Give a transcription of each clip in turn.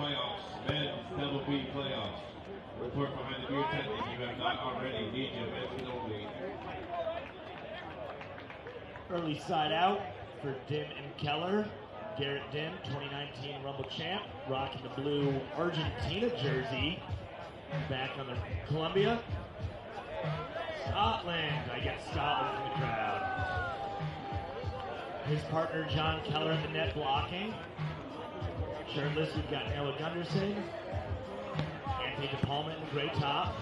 playoffs, men's double B playoffs. Report behind the beer tent if you have not already. Need you, men's only. Early side out for Dimm and Keller. Garret Dimm, 2019 Rumble champ, rocking the blue Argentina jersey. Back on the Columbia. Scotland, I get Scotland in the crowd. His partner John Keller at the net blocking. Shirtless, we've got Ella Gunderson. Anthony DePalma in the gray top.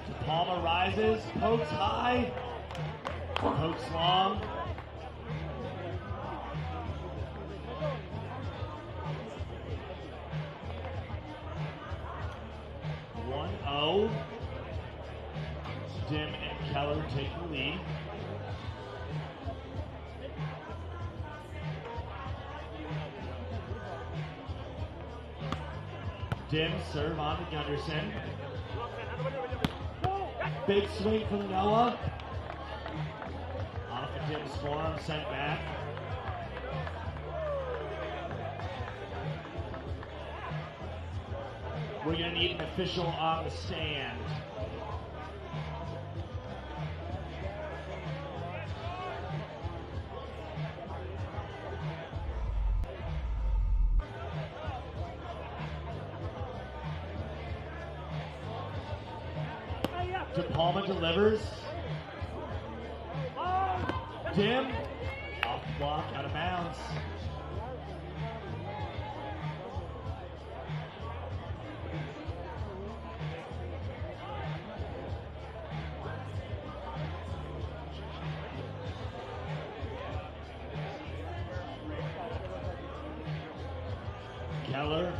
DePalma rises, pokes high, pokes long. Dimm and Keller take the lead. Dimm serve on to Gunderson. Big swing from Noah. Off of Dimm's forearm, sent back. We're going to need an official on the stand. DePalma delivers. Dimm off the block, out of bounds. Keller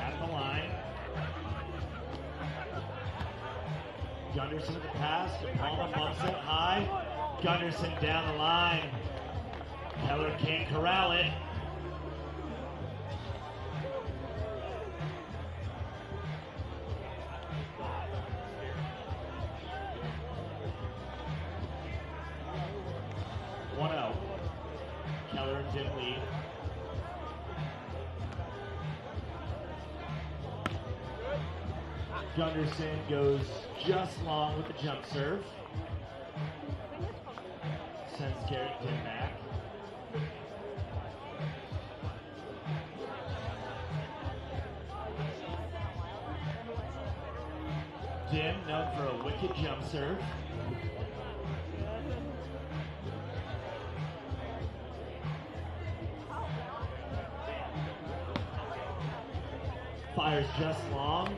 at the line. Gunderson at the pass. DePalma bumps it high. Gunderson down the line. Keller can't corral it. Keller and Dimm lead. Gunderson goes just long with the jump serve. Sends Garret Dimm back. Dimm known for a wicked jump serve. Fires just long.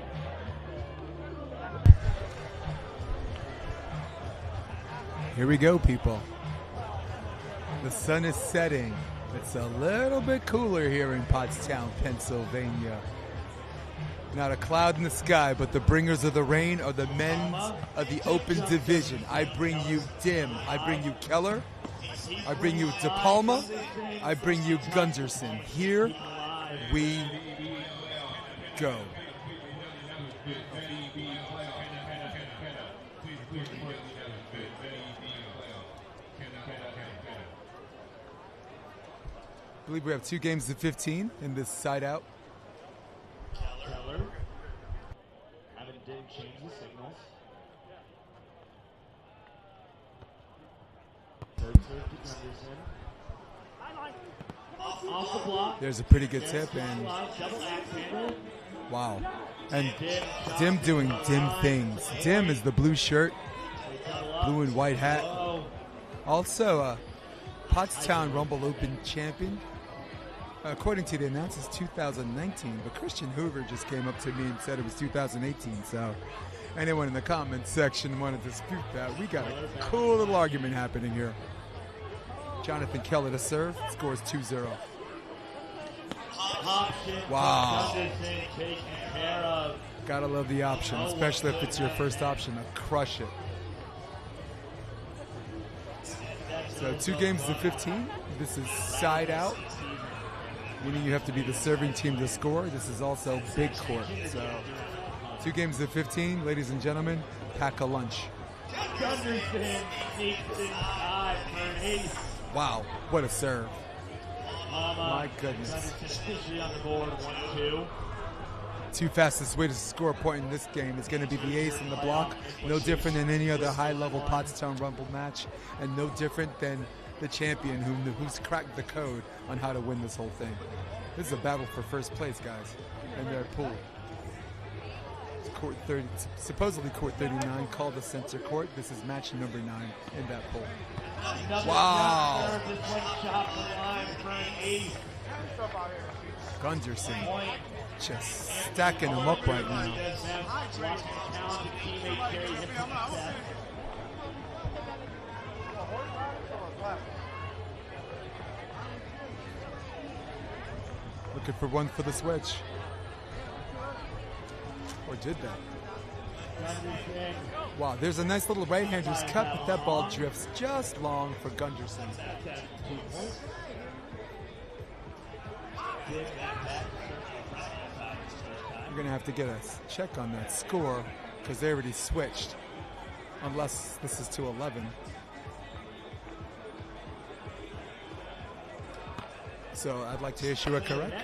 Here we go, people. The sun is setting. It's a little bit cooler here in Pottstown, Pennsylvania. Not a cloud in the sky, but the bringers of the rain are the men of the open division. I bring you Dimm. I bring you Keller. I bring you DePalma. I bring you Gunderson. Here we go. I believe we have 2 games of 15 in this side out. Keller. Having Dimm change the signals. Third serve to Gunderson. Off the block. There's a pretty good tip, and wow. And Dimm doing Dimm things. Dimm is the blue shirt, blue and white hat. Also, Pottstown Rumble Open champion. According to the announcers, 2019, but Christian Hoover just came up to me and said it was 2018, so anyone in the comments section want to dispute that, we got a cool little argument happening here. Jonathan Keller to serve, scores 2-0. Wow. Gotta love the option, especially if it's your first option to crush it. So 2 games to 15. This is side out, meaning you have to be the serving team to score. This is also big court. So 2 games to 15, ladies and gentlemen, pack a lunch. Gunderson sneaks inside for an ace. Wow, what a serve. DePalma. My goodness. Gunderson officially on the board, 1-2. Two fastest way to score a point in this game is going to be the ace and the block. No different than any other high-level Pottstown Rumble match, and no different than the champion who's cracked the code on how to win this whole thing. This is a battle for first place, guys, in their pool. It's court 30, supposedly court 39, called the center court. This is match number 9 in that pool. Wow. Gunderson just stacking them up right now. Looking for one for the switch. Or did that? Wow, there's a nice little right-hander's cut, but that ball drifts just long for Gunderson. We're going to have to get a check on that score because they already switched, unless this is to 11. So I'd like to issue a correction.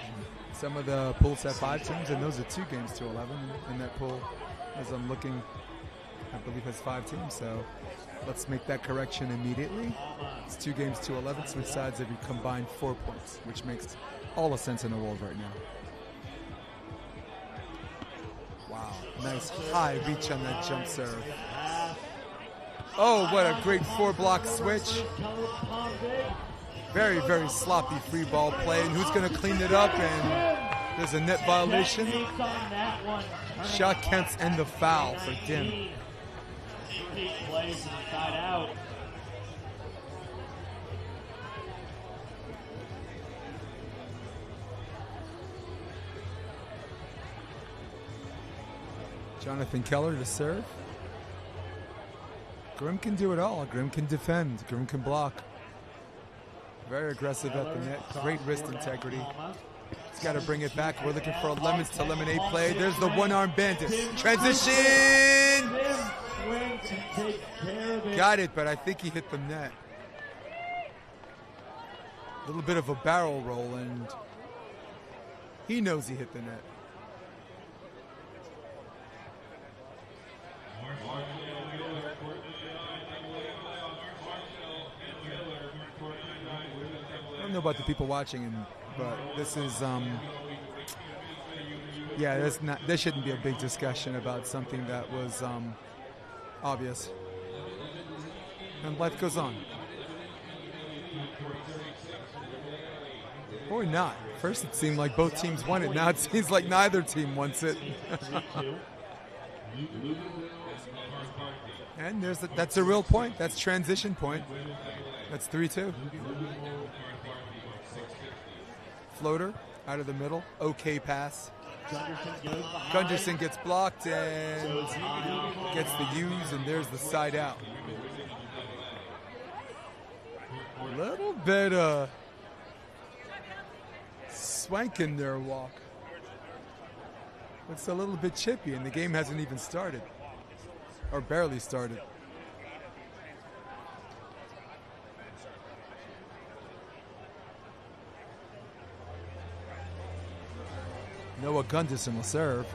Some of the pools have 5 teams, and those are 2 games to 11. And that pool, as I'm looking, I believe has 5 teams. So let's make that correction immediately. It's 2 games to 11. Switch sides every combined 4 points, which makes all the sense in the world right now. Wow, nice high reach on that jump serve. Oh, what a great 4-block switch. Very, very sloppy free ball play. And who's going to clean it up? And there's a net violation. Shot counts and the foul for Dimm. Jonathan Keller to serve. Grimm can do it all. Grimm can defend. Grimm can block. Very aggressive at the net. Great wrist integrity. He's got to bring it back. We're looking for a lemons to lemonade play. There's the one-arm bandit. Transition! Got it, but I think he hit the net. A little bit of a barrel roll, and he knows he hit the net. I don't know about the people watching, but this is, yeah, there shouldn't be a big discussion about something that was obvious. And life goes on. Or not. First it seemed like both teams won it. Now it seems like neither team wants it. And that's a real point. That's transition point. That's 3-2. Floater out of the middle. Okay pass. Gunderson gets blocked and gets the use, and there's the side out. A little bit of swank in their walk. It's a little bit chippy, and the game hasn't even started. Or barely started. Noah Gunderson will serve.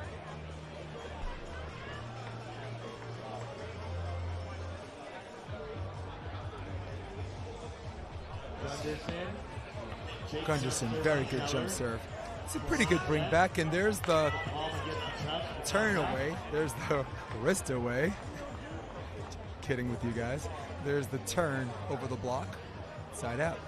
Gunderson, very good jump serve. It's a pretty good bring back, and there's the turn away. There's the wrist away. Kidding with you guys. There's the turn over the block. Side out.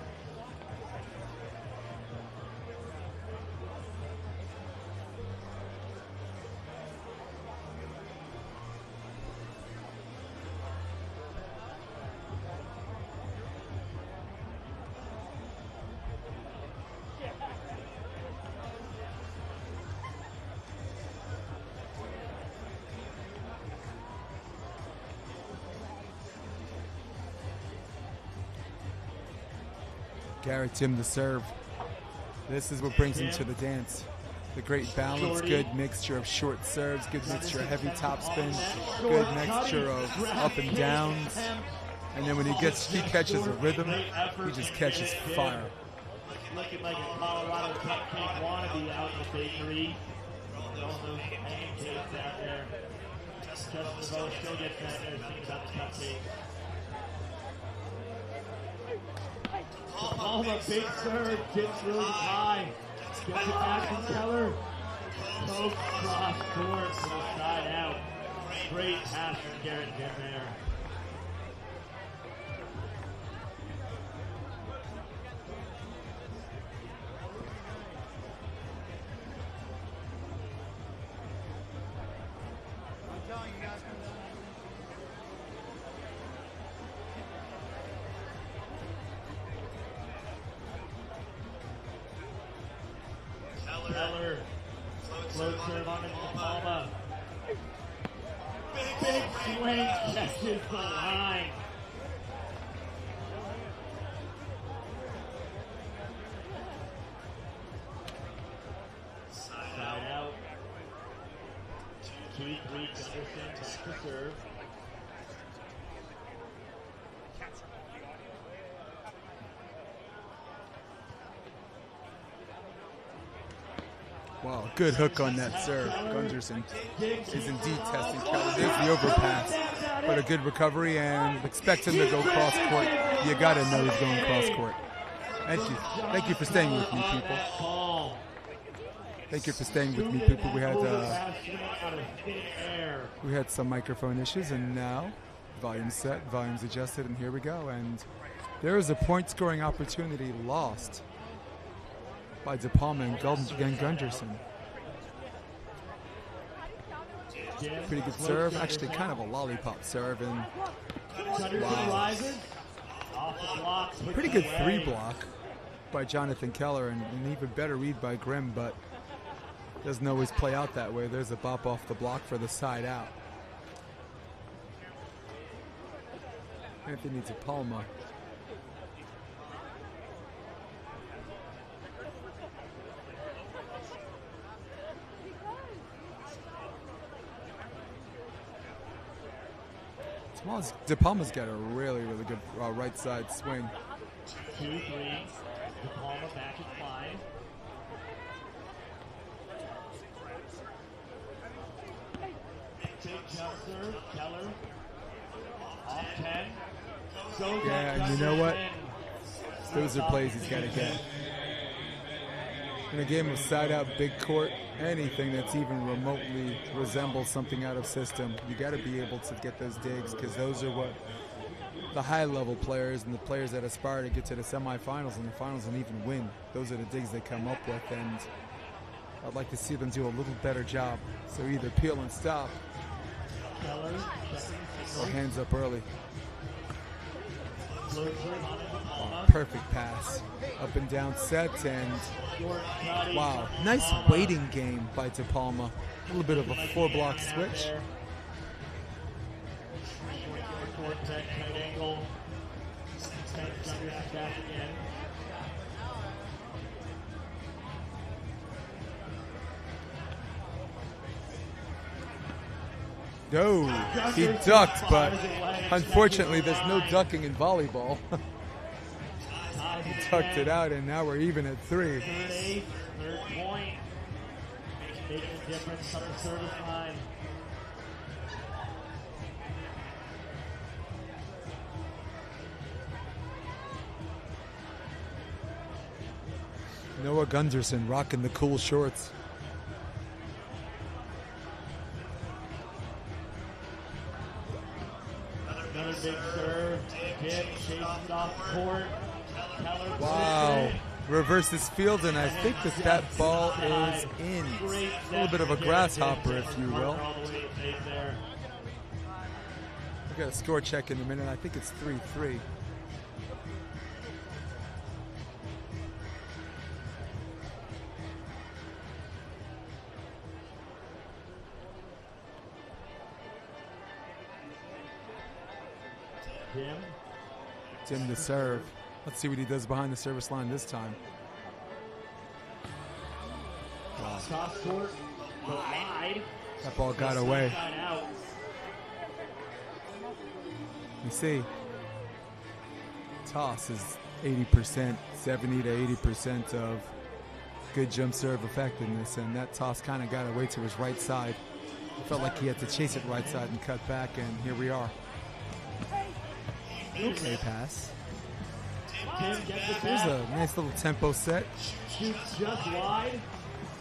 Garret, Dimm to serve. This is what brings him to the dance. The great balance, good mixture of short serves, good mixture of heavy topspin, good mixture of up and downs. And then when he catches a rhythm, he just catches fire. Looking like a Colorado cupcake wannabe out in the bakery. All those pancakes out there. Justin DeVoe still gets that thing about the cupcakes. DePalma, big serve, gets really high. Gets it back to Keller. Poke cross court to the side out. Great pass from Garret Dimm there. Keller, float serve on DePalma. Big swing, catches the line. Side out. 2-3, Gunderson back to serve. Wow, good hook on that serve. Gunderson is indeed testing Keller. There's the overpass, but a good recovery, and expect him to go cross court. You gotta know he's going cross court. Thank you for staying with me, people. Thank you for staying with me, people. We had some microphone issues, and now volume's set, volume's adjusted, and here we go. And there is a point-scoring opportunity lost by DePalma and Gunderson. Pretty good serve, actually kind of a lollipop serve, and wow. Pretty good 3-block by Jonathan Keller, and an even better read by Grimm, but doesn't always play out that way. There's a bop off the block for the side out. Anthony DePalma. DePalma's got a really good right side swing. 2-3, DePalma back at 5. Big jump serve, Keller. Off 10. Yeah, and you know what? Those are plays he's got to get. In a game of side out, big court, anything that's even remotely resembles something out of system, you got to be able to get those digs, because those are what the high-level players and the players that aspire to get to the semifinals and the finals and even win, those are the digs they come up with, and I'd like to see them do a little better job. So either peel and stop or hands up early. Perfect pass. Up and down set, and wow, nice waiting game by DePalma. A little bit of a 4-block switch. No, he ducked, but unfortunately there's no ducking in volleyball. He tucked it out, and now we're even at 3. Third point. Making a difference on the service line. Noah Gunderson rocking the cool shorts. Another big serve. Dimm chases off court. Wow. Reverses field, and I think that ball is in. A little bit of a grasshopper, if you will. We've got a score check in a minute. I think it's 3-3. Dimm to serve. Let's see what he does behind the service line this time. Wow. That ball got away. You see, toss is 80%, 70 to 80% of good jump serve effectiveness, and that toss kind of got away to his right side. Felt like he had to chase it right side and cut back, and here we are. Okay, pass. There's a nice little tempo set. Shoots just wide.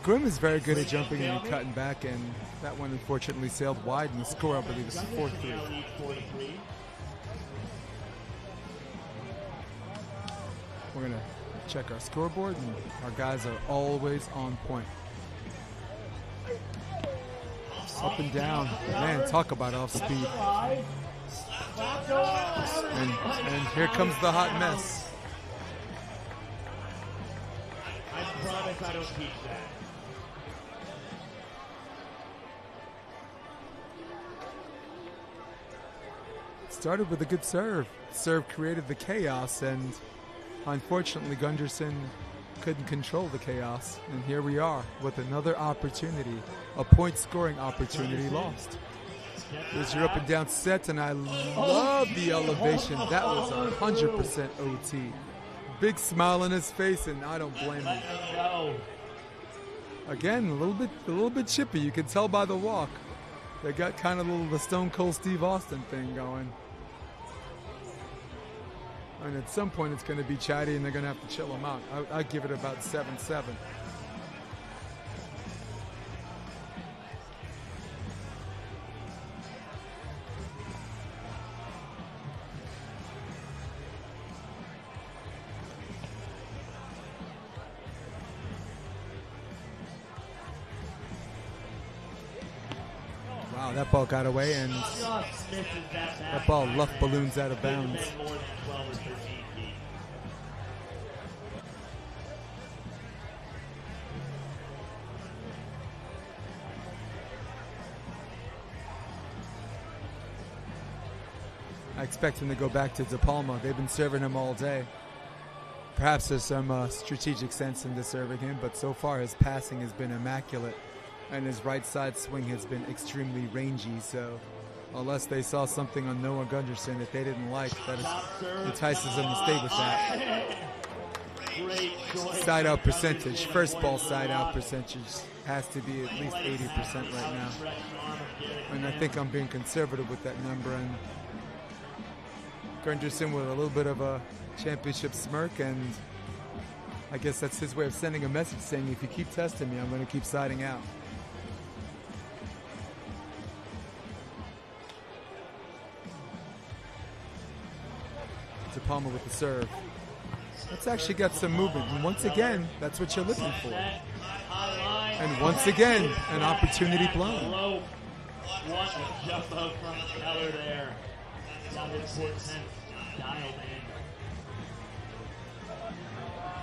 Grimm is very good at jumping and cutting back, and that one unfortunately sailed wide, and the score, I believe, is 4-3. We're going to check our scoreboard, and our guys are always on point. Up and down. Man, talk about off speed. And here comes the hot mess. I promise I don't teach that. Started with a good serve. Serve created the chaos, and unfortunately Gunderson couldn't control the chaos. And here we are with another opportunity, a point scoring opportunity lost. There's your up and down set, and I love the elevation. That was 100% OT. Big smile on his face, and I don't blame him. Again, a little bit chippy. You can tell by the walk. They got kind of the Stone Cold Steve Austin thing going. And at some point, it's going to be chatty, and they're going to have to chill him out. I'd give it about 7-7. Wow, that ball got away, and that ball left balloons out of bounds. I expect him to go back to DePalma. They've been serving him all day. Perhaps there's some strategic sense into serving him, but so far his passing has been immaculate, and his right side swing has been extremely rangy. So unless they saw something on Noah Gunderson that they didn't like, that entices them to stay with that. Side out percentage, first ball side out percentage has to be at least 80% right now. And I think I'm being conservative with that number. And Gunderson with a little bit of a championship smirk, and I guess that's his way of sending a message saying, if you keep testing me, I'm going to keep siding out. DePalma with the serve. Let's actually get some movement. And once again, that's what you're looking for. And once again, an opportunity blown. What a jumbo from Keller there. Dialed in.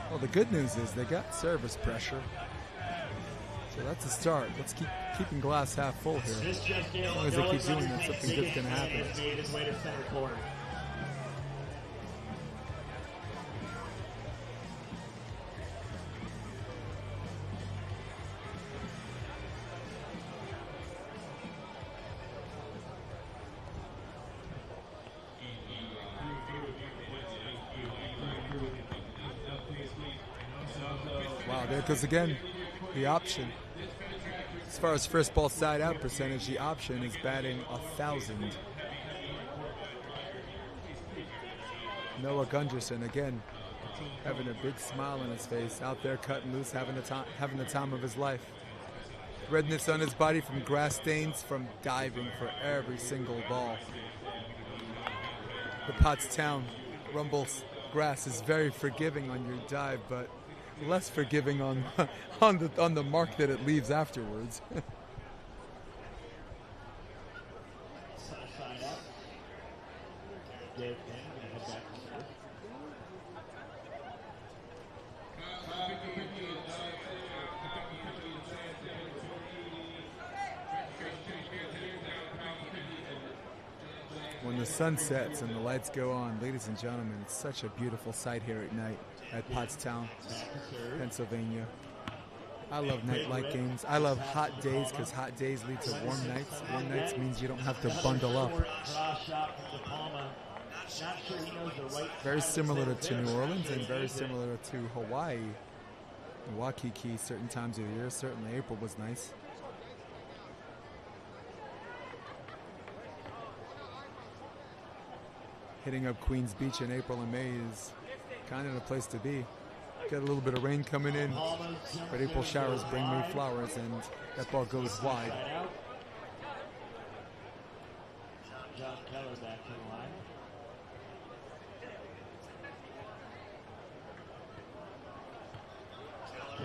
Well, the good news is they got service pressure. So that's a start. Let's keep keeping glass half full here. As long as they keep doing that, something good's going to happen. Wow, there goes again the option. As far as first ball side out percentage, the option is batting 1,000. Noah Gunderson again having a big smile on his face, out there cutting loose, having the time of his life. Redness on his body from grass stains from diving for every single ball. The Pottstown Rumble's grass is very forgiving on your dive, but less forgiving on the mark that it leaves afterwards. When the sun sets and the lights go on, ladies and gentlemen, it's such a beautiful sight here at night at Pottstown, Pennsylvania. I love night light games. I love hot days because hot days lead to warm nights. Warm nights means you don't have to bundle up. Not sure he knows the right Very time similar set to there. New Orleans and He very needs it. similar to Hawaii. Waikiki, certain times of the year. Certainly April was nice. Hitting up Queens Beach in April and May is kind of the place to be. Get a little bit of rain coming in, but April showers bring May flowers, and that ball goes wide. Side out. John Keller back to the line.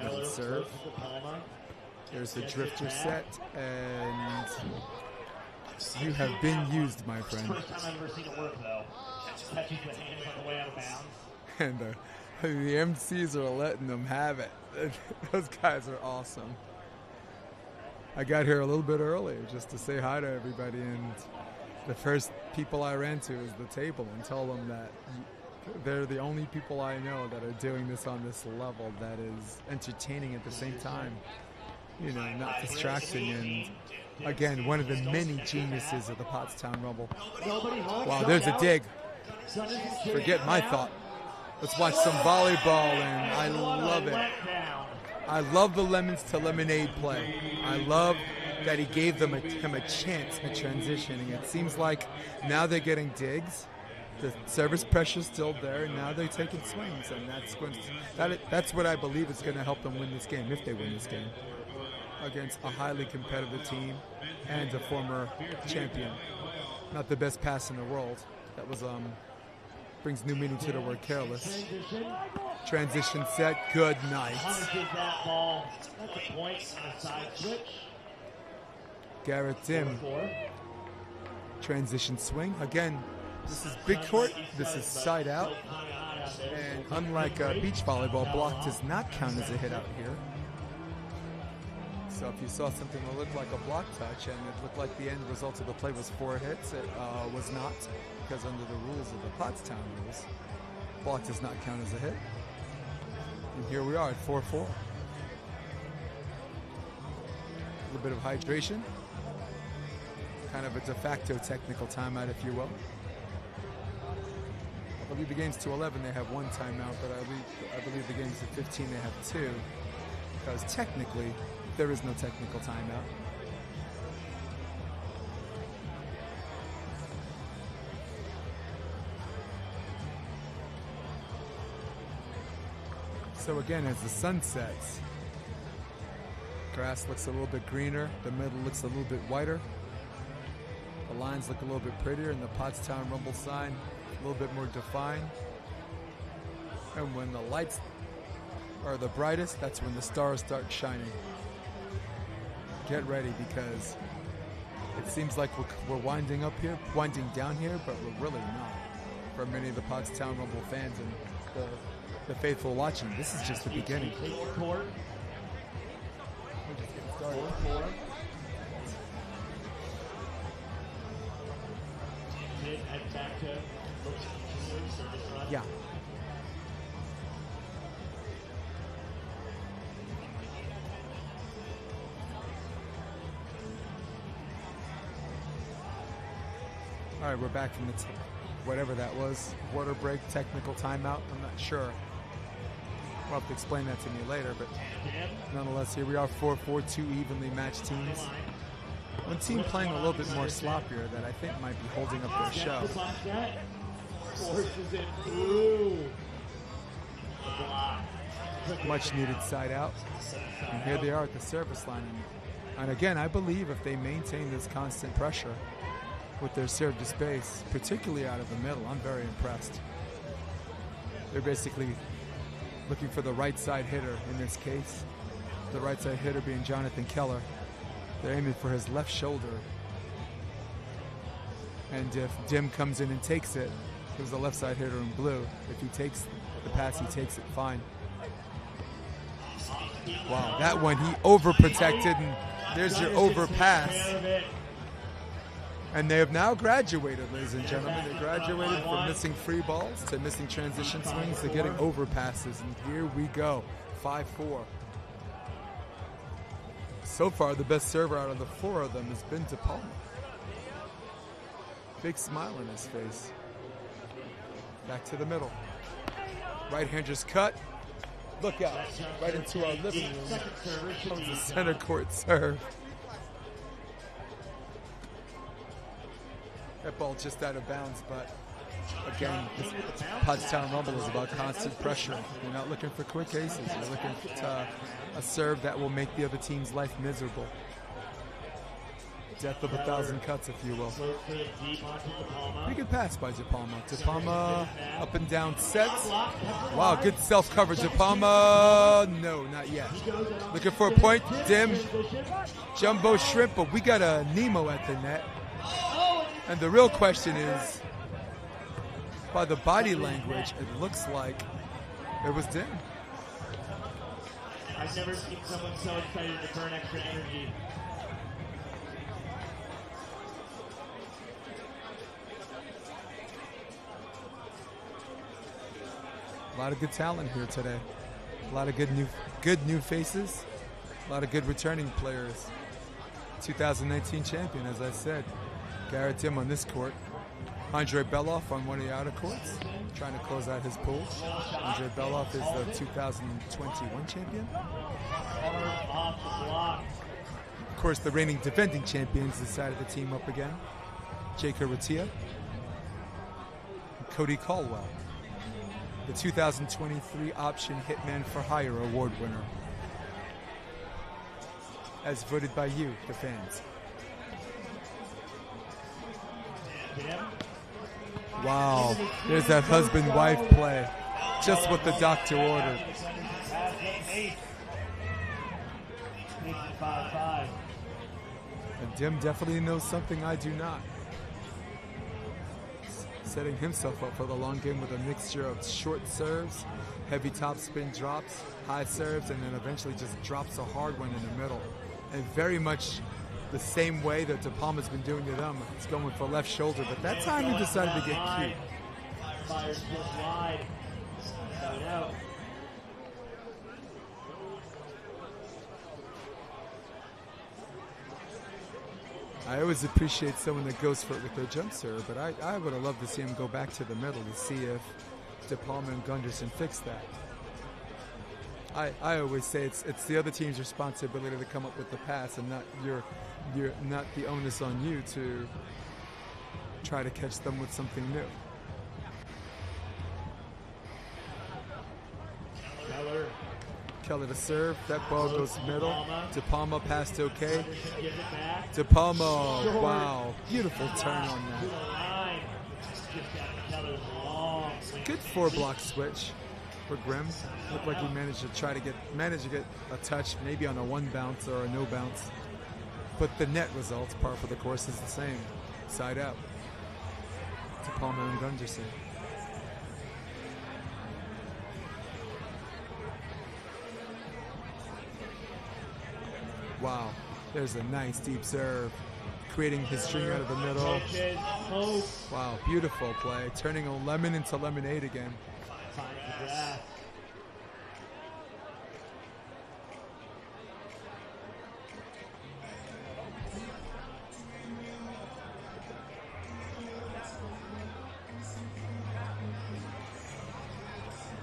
Keller serve. close to DePalma. There's the drifter set, and you have been used, my friend. First time I've ever seen it work, though. Catches the hands on the way out of bounds. And the MCs are letting them have it. Those guys are awesome. I got here a little bit early just to say hi to everybody, and the first people I ran to is the table and tell them that they're the only people I know that are doing this on this level that is entertaining at the same time. You know, not distracting, and again, one of the many geniuses of the Pottstown Rumble. Wow, there's a dig. Forget my thought. Let's watch some volleyball, and I love it. I love the lemons to lemonade play. I love that he gave him a chance at transitioning. It seems like now they're getting digs. The service pressure's still there, and now they're taking swings, and that's what I believe is going to help them win this game, if they win this game, against a highly competitive team and a former champion. Not the best pass in the world. That was brings new meaning to the word careless. Transition set, good night. Punishes that ball at the point on a side switch. Garret Dimm. 4-4. Transition swing. Again, this is big court, this is side out. And unlike beach volleyball, block does not count as a hit out here. So if you saw something that looked like a block touch and it looked like the end result of the play was 4 hits, it was not, because under the rules of the Pottstown rules, block does not count as a hit. And here we are at 4-4. A little bit of hydration. Kind of a de facto technical timeout, if you will. I believe the game's to 11, they have 1 timeout, but I believe the game's to 15, they have 2. Because technically, there is no technical timeout. So again, as the sun sets, grass looks a little bit greener, the middle looks a little bit whiter, the lines look a little bit prettier, and the Pottstown Rumble sign a little bit more defined. And when the lights are the brightest, that's when the stars start shining. Get ready, because it seems like we're winding down here, but we're really not. For many of the Pottstown Rumble fans and the faithful watching, this is just the beginning. We're just getting started. 4-4. Dimm heads back to service run. Yeah. All right, we're back from the whatever that was, water break, technical timeout. I'm not sure. We'll have to explain that to me later, but nonetheless, here we are, 4-4, 2 evenly matched teams. One team playing a little bit more sloppier that I think might be holding up their show. Forces it through. Much needed side out. And here they are at the service line. And again, I believe if they maintain this constant pressure with their serve to space, particularly out of the middle, I'm very impressed. They're basically looking for the right side hitter in this case. The right side hitter being Jonathan Keller. They're aiming for his left shoulder. And if Dimm comes in and takes it, there's a left side hitter in blue. If he takes the pass, he takes it fine. Wow, that one he overprotected, and there's your overpass. And they have now graduated, ladies and gentlemen. They graduated from missing free balls to missing transition swings to getting overpasses. And here we go, 5-4. So far, the best server out of the 4 of them has been DePalma. Big smile on his face. Back to the middle. Right-handers cut. Look out. Right into our living room. Comes the center court serve. That ball just out of bounds, but again, this Pottstown Rumble is about constant pressure. You're not looking for quick aces. You're looking for a serve that will make the other team's life miserable. Death of 1,000 cuts, if you will. Pretty good pass by DePalma. DePalma up and down sets. Wow, good self-coverage. DePalma, no, not yet. Looking for a point. Dimm, jumbo shrimp, but we got a Nemo at the net. And the real question is, by the body language, it looks like it was Dimm. I've never seen someone so excited to burn extra energy. A lot of good talent here today. A lot of good new faces. A lot of good returning players. 2019 champion, as I said. Garret Dimm on this court. Andre Beloff on one of the outer courts, trying to close out his pool. Andre Beloff is the 2021 champion. Of course, the reigning defending champions decided to team up again. Jake Ratia, Cody Caldwell, the 2023 Option Hitman for Hire award winner, as voted by you, the fans. Wow, there's that husband-wife play. Just what the doctor ordered. And Dimm definitely knows something I do not. Setting himself up for the long game with a mixture of short serves, heavy topspin drops, high serves, and then eventually just drops a hard one in the middle. And very much the same way that DePalma's been doing to them. It's going for left shoulder, but that time he decided to get cute. Fires just wide. No. I always appreciate someone that goes for it with their jump serve, but I would have loved to see him go back to the middle to see if DePalma and Gunderson fix that. I always say it's the other team's responsibility to come up with the pass, and not not the onus on you to try to catch them with something new. Keller to serve. That ball goes middle. DePalma passed okay. DePalma, wow, beautiful turn on that. Good 4-block switch for Grimm. Looked like he managed to get a touch, maybe on a 1 bounce or a no bounce. But the net result, par for the course, is the same. Side out. DePalma and Gunderson. Wow, there's a nice deep serve. Creating his string out of the middle. Wow, beautiful play. Turning a lemon into lemonade again.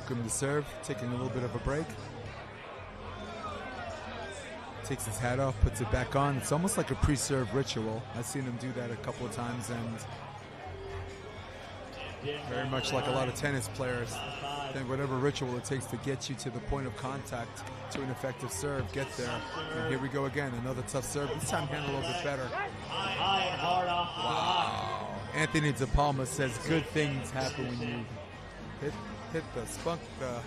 Grimm to serve, taking a little bit of a break. Takes his hat off, puts it back on. It's almost like a pre-serve ritual. I've seen him do that a couple of times, and very much like a lot of tennis players. Then whatever ritual it takes to get you to the point of contact to an effective serve, get there. And here we go again, another tough serve. This time handled a little bit better. Wow. Anthony DePalma says good things happen when you hit the spunk the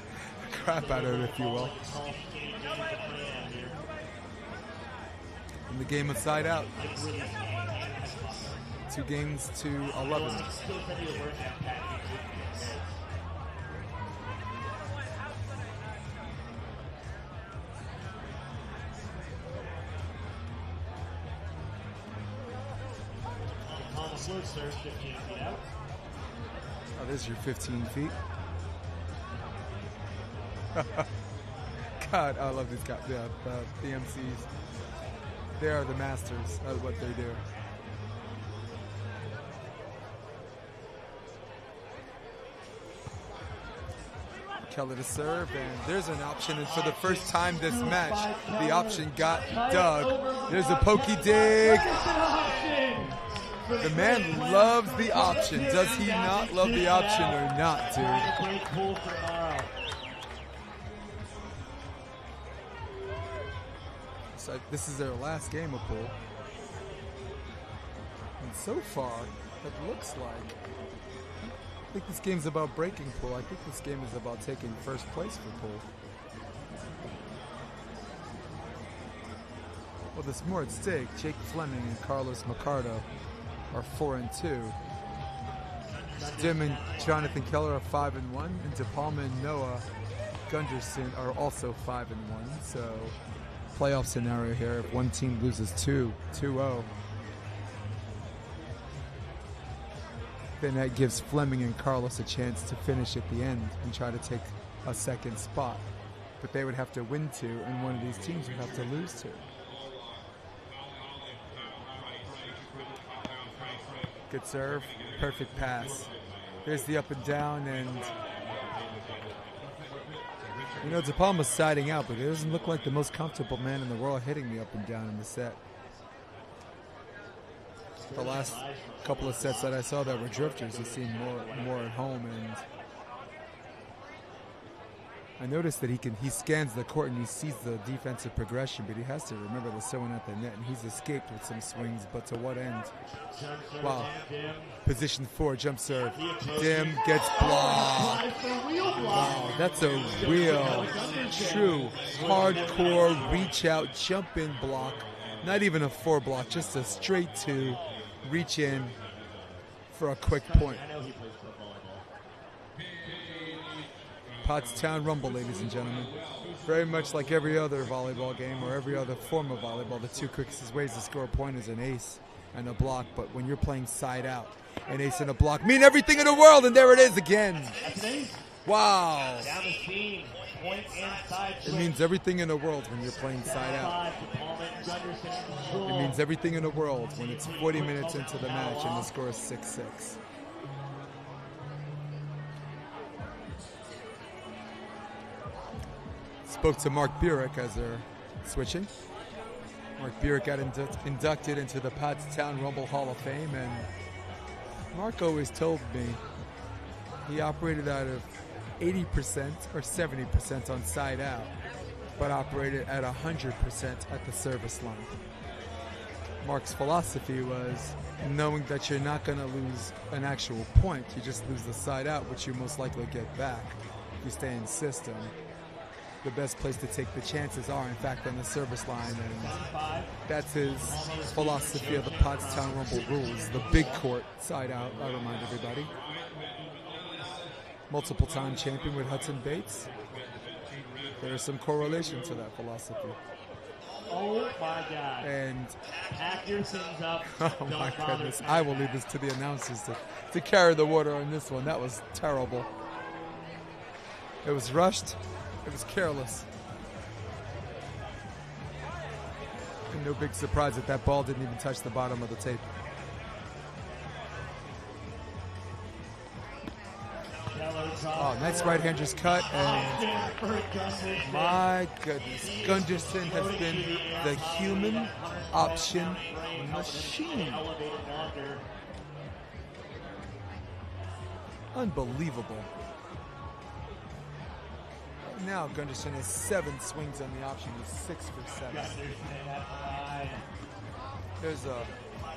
crap out of it, if you will. In the game of side out. 2 games to 11. Oh, there's your 15 feet. God, I love these guys. Yeah, the MCs. They are the masters of what they do. Keller to serve, and there's an option, and for the first time this match, the option got dug. There's a pokey dig. The man loves the option. Does he not love the option or not, dude? So this is their last game of pool. And so far, it looks like, I think this game's about breaking pool. I think this game is about taking first place for pool. Well, there's more at stake. Jake Fleming and Carlos Mercado are 4-2. Dimm and Jonathan Keller are 5-1, and DePalma and Noah Gunderson are also 5-1. So, playoff scenario here. If one team loses 2-0, then that gives Fleming and Carlos a chance to finish at the end and try to take a second spot. But they would have to win 2, and one of these teams would have to lose 2. Good serve, perfect pass. There's the up and down, and you know, DePalma's siding out, but it doesn't look like the most comfortable man in the world hitting the up and down in the set. The last couple of sets that I saw that were drifters, he seemed more at home, and I noticed that he scans the court and he sees the defensive progression, but he has to remember the someone at the net, and he's escaped with some swings, but to what end? Wow. Position 4, jump serve. Dimm gets blocked. Wow, that's a real, true, hardcore reach out, jump in block. Not even a 4 block, just a straight 2, reach in for a quick point. Pottstown Rumble, ladies and gentlemen. Very much like every other volleyball game or every other form of volleyball, the 2 quickest ways to score a point is an ace and a block. But when you're playing side out, an ace and a block mean everything in the world, and there it is again. Wow. It means everything in the world when you're playing side out. It means everything in the world when it's 40 minutes into the match and the score is 6-6. Spoke to Mark Burek as they're switching. Mark Burek got inducted into the Pottstown Rumble Hall of Fame, and Mark always told me he operated out of 80% or 70% on side out, but operated at 100% at the service line. Mark's philosophy was knowing that you're not going to lose an actual point, you just lose the side out, which you most likely get back if you stay in system. The best place to take the chances are, in fact, on the service line, and that's his philosophy of the Pottstown Rumble rules. The big court side out, I remind everybody. Multiple-time champion with Hudson Bates. There is some correlation to that philosophy. Oh my God! And pack your things up. Oh my goodness! I will leave this to the announcers to carry the water on this one. That was terrible. It was rushed. It was careless. And no big surprise that ball didn't even touch the bottom of the tape. Oh, nice right-hander's cut, and my goodness, Gunderson has been the human option machine. Unbelievable. Now Gunderson has 7 swings on the option. He's 6 for 7. There's a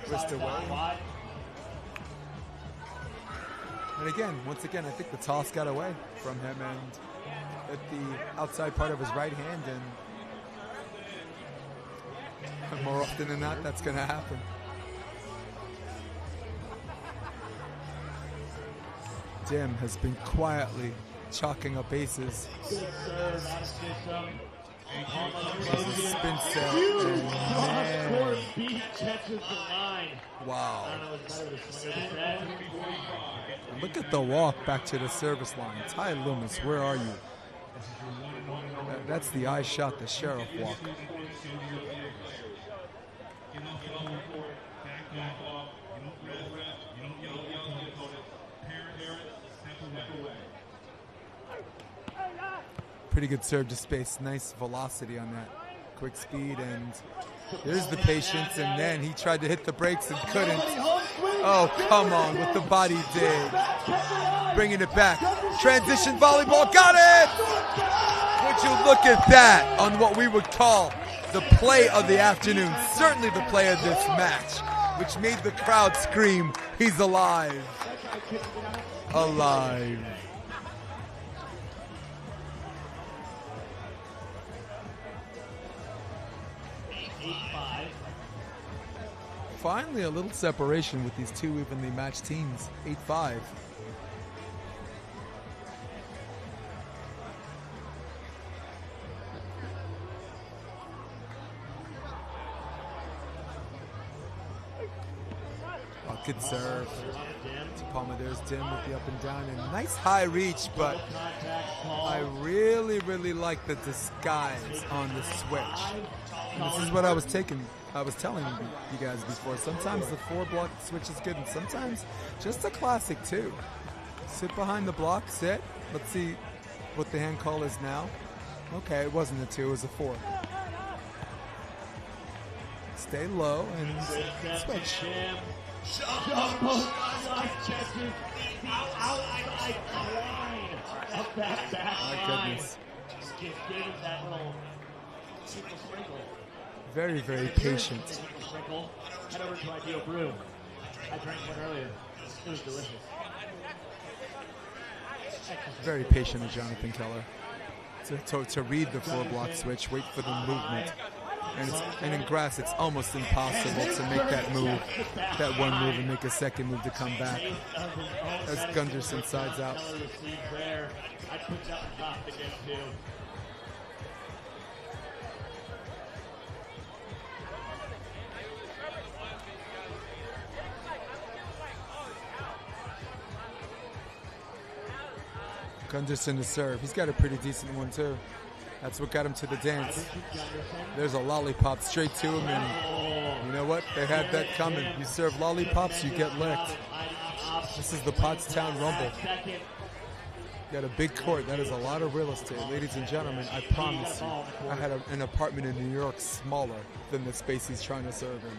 wrist away. And again, once again, I think the toss got away from him and at the outside part of his right hand, and more often than not, that's going to happen. Dimm has been quietly chalking up aces. There's a spin set. Wow. Look at the walk back to the service line. Ty Loomis, where are you? That's the I shot the sheriff walk. Pretty good serve to space. Nice velocity on that. Quick speed, and there's the patience, and then he tried to hit the brakes and couldn't. Oh, come on, with the body dig. Bringing it back. Transition volleyball, got it! Would you look at that on what we would call the play of the afternoon, certainly the play of this match, which made the crowd scream, he's alive. Alive. Finally, a little separation with these two evenly matched teams. 8-5. Oh, good serve. DePalma, there's Dimm with the up and down. And nice high reach, but I really, really like the disguise on the switch. And this is what I was telling you guys before. Sometimes the 4-block switch is good, and sometimes just a classic too. Sit behind the block, sit. Let's see what the hand call is now. Okay, it wasn't a 2, it was a 4. Stay low and switch. My goodness. Very, very patient. Head over to Ideal Brew. I drank one earlier. It was delicious. Very patient of Jonathan Keller. To read the 4-block switch, wait for the movement. And in grass, it's almost impossible to make that move, that one move, and make a second move to come back. As Gunderson sides out. Gunderson to serve. He's got a pretty decent one too. That's what got him to the dance. There's a lollipop straight to him, and you know what? They had that coming. You serve lollipops, you get licked. This is the Pottstown Rumble. You got a big court. That is a lot of real estate. Ladies and gentlemen, I promise you, I had an apartment in New York smaller than the space he's trying to serve in.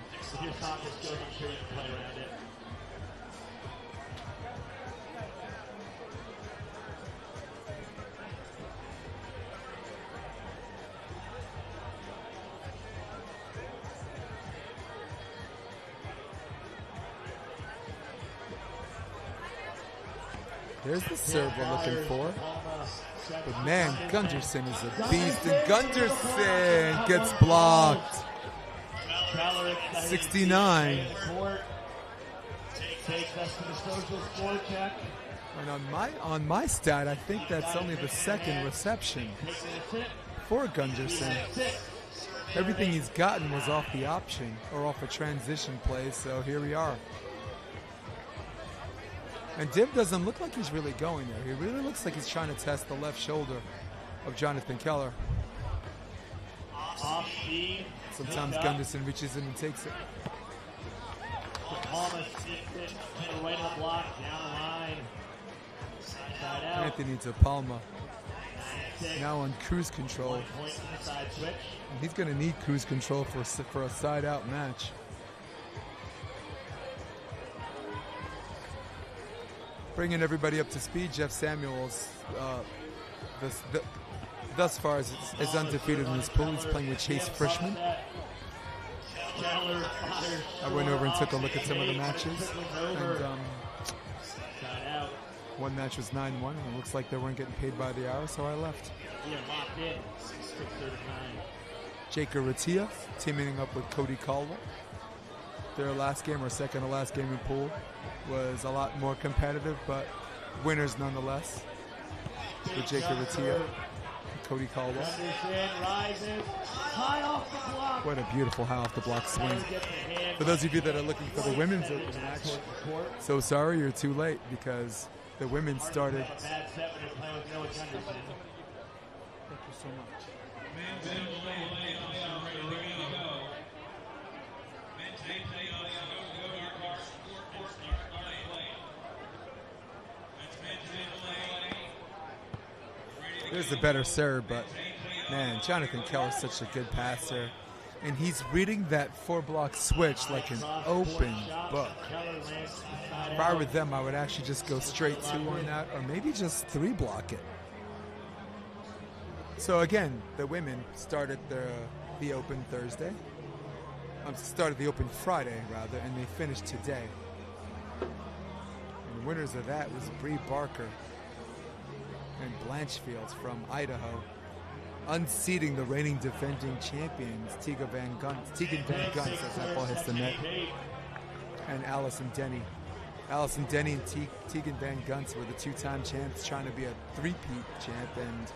There's the serve we're looking for. But man, Gunderson is a beast, and Gunderson gets blocked. 69. And on my stat, I think that's only the second reception for Gunderson. Everything he's gotten was off the option or off a transition play, so here we are. And Dimm doesn't look like he's really going there. He really looks like he's trying to test the left shoulder of Jonathan Keller. Sometimes Gunderson reaches in and takes it. Anthony DePalma now on cruise control. And he's going to need cruise control for a side-out match. Bringing everybody up to speed, Jeff Samuels, thus far is undefeated in this pool. He's playing with Chase Frischman. I went over and took a look at some of the matches, and one match was 9-1, and it looks like they weren't getting paid by the hour, so I left. Jake Aratia teaming up with Cody Caldwell. Their last game, or second to last game in pool, was a lot more competitive, but winners nonetheless. With Jake Aratia and Cody Caldwell. What a beautiful high off the block swing. For those of you that are looking for the women's open match, so sorry you're too late, because the women started. Thank you so much. There's a better serve, but man, Jonathan Keller's such a good passer. And he's reading that 4-block switch like an open book. If I were them, I would actually just go straight 2 on that, or maybe just 3-block it. So again, the women started the Open Thursday. Started the Open Friday, rather, and they finished today. And the winners of that was Bree Barker and Blanchfield from Idaho, unseating the reigning defending champions, Tegan Van Gunst, as that ball hits the net, and Allison Denny. Allison Denny and Tegan Van Gunst were the 2-time champs, trying to be a 3-peat champ, and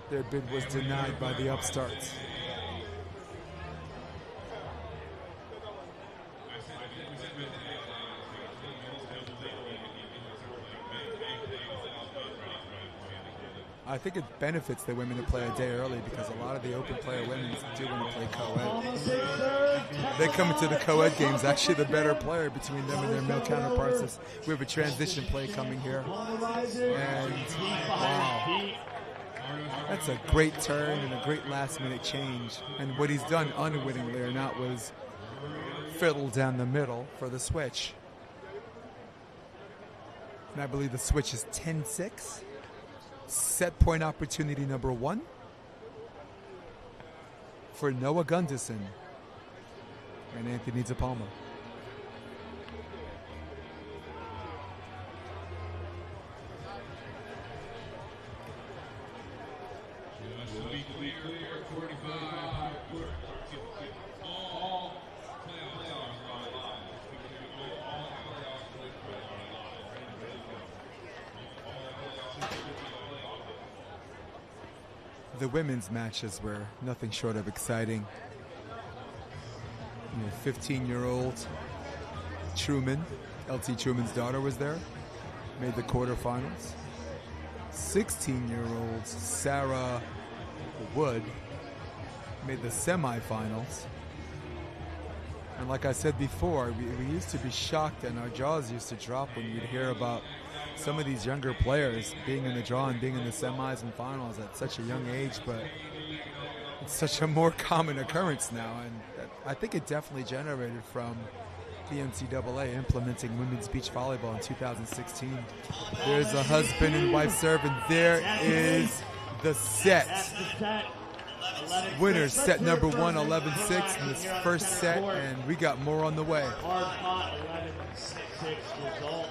their bid was denied by the upstarts. I think it benefits the women to play a day early because a lot of the Open player women do want to play co-ed. They come into the co-ed games actually the better player between them and their male counterparts. We have a transition play coming here. And wow, that's a great turn and a great last-minute change. And what he's done unwittingly or not was fiddle down the middle for the switch. And I believe the switch is 10-6. Set point opportunity number 1 for Noah Gunderson and Anthony DePalma. The women's matches were nothing short of exciting. 15-year-old Truman, LT Truman's daughter, was there, made the quarterfinals. 16-year-old Sarah Wood made the semifinals. And like I said before, we used to be shocked and our jaws used to drop when you'd hear about some of these younger players being in the draw and being in the semis and finals at such a young age, but it's such a more common occurrence now, and I think it definitely generated from the NCAA implementing women's beach volleyball in 2016. There's a husband and wife serve, and there is the set. Winners set number 1, 11-6 in this first set, and we got more on the way. Hard fought 11-6 result.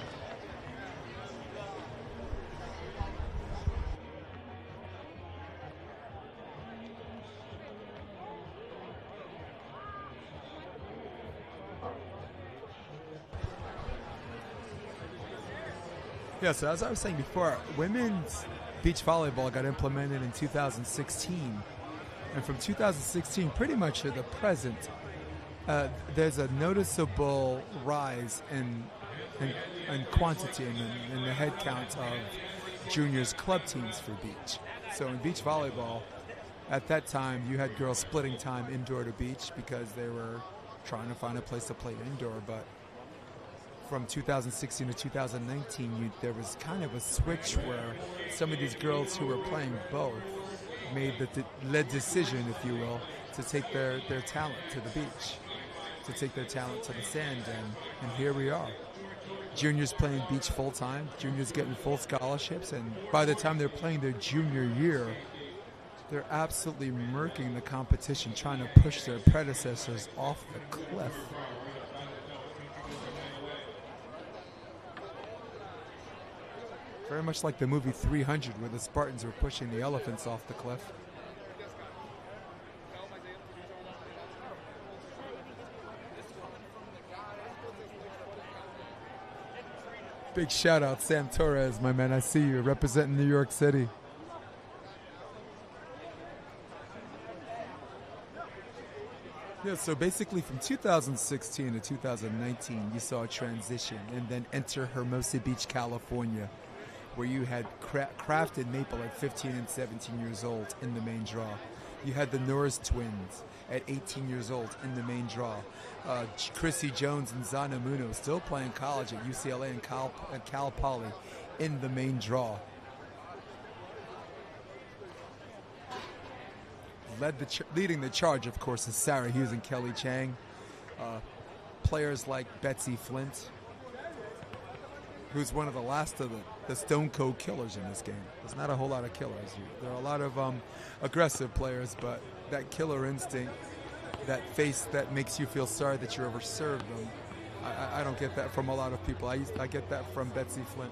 Yeah, so as I was saying before, women's beach volleyball got implemented in 2016. And from 2016 pretty much to the present, there's a noticeable rise in quantity in the head count of juniors club teams for beach. So in beach volleyball, at that time, you had girls splitting time indoor to beach because they were trying to find a place to play indoor, but from 2016 to 2019, there was kind of a switch where some of these girls who were playing both made the led decision, if you will, to take their talent to the beach, to take their talent to the sand, and here we are. Juniors playing beach full-time, juniors getting full scholarships, and by the time they're playing their junior year, they're absolutely murking the competition, trying to push their predecessors off the cliff. Very much like the movie 300, where the Spartans were pushing the elephants off the cliff. Big shout out, Sam Torres, my man. I see you representing New York City. Yeah, so basically from 2016 to 2019, you saw a transition, and then enter Hermosa Beach, California, where you had Kraft and Maple at 15 and 17 years old in the main draw. You had the Norris twins at 18 years old in the main draw. Chrissy Jones and Zana Muno still playing college at UCLA and Cal Poly in the main draw. leading the charge, of course, is Sarah Hughes and Kelly Chang. Players like Betsy Flint, who's one of the last of the Stone Cold killers in this game. There's not a whole lot of killers. There are a lot of aggressive players, but that killer instinct, that face that makes you feel sorry that you overserved them, I don't get that from a lot of people. I get that from Betsy Flint.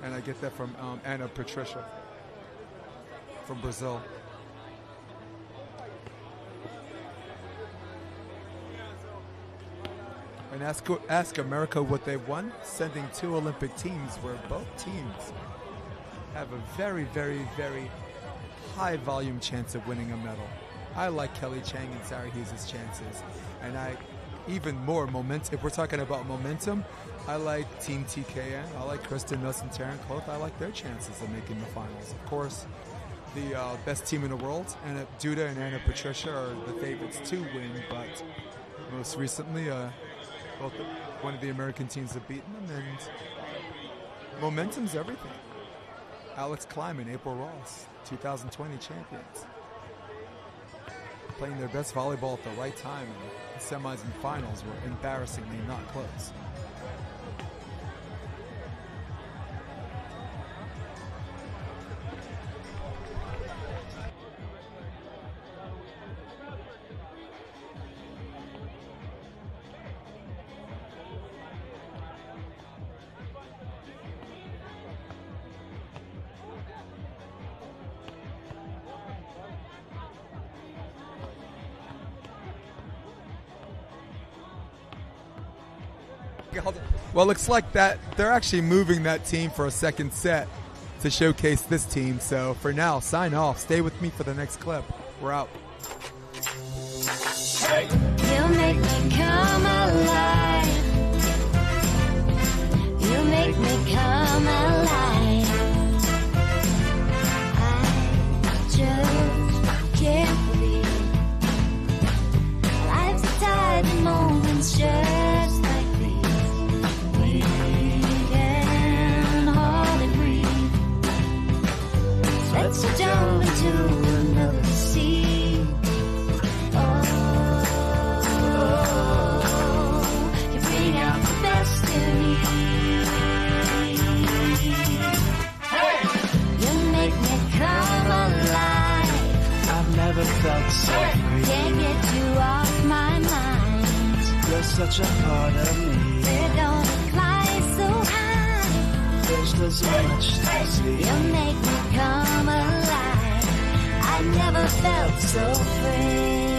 And I get that from Ana Patricia from Brazil. And ask America what they've won, sending 2 Olympic teams where both teams have a very, very, very high volume chance of winning a medal. I like Kelly Chang and Sarah Hughes' chances. And even more momentum. If we're talking about momentum, I like Team TKN. I like Kristen Nuss and Taryn Cloth. I like their chances of making the finals. Of course, the best team in the world, and Duda and Ana Patricia are the favorites to win, but most recently, one of the American teams have beaten them, and momentum's everything. Alex Kleiman, April Ross, 2020 champions. Playing their best volleyball at the right time, and the semis and finals were embarrassingly not close. Well, looks like that they're actually moving that team for a second set to showcase this team. So for now, sign off. Stay with me for the next clip. We're out. Hey. You make me come alive. You make me come alive. I just can't believe life's a tide moments just like we can hardly breathe. Let's jump into another sea. You bring out the best in me. Hey! You make me come alive. I've never felt so free. Can't get you off my mind. You're such a part of me. We don't fly so high. There's still so much to see. You make me come alive. I never felt so free.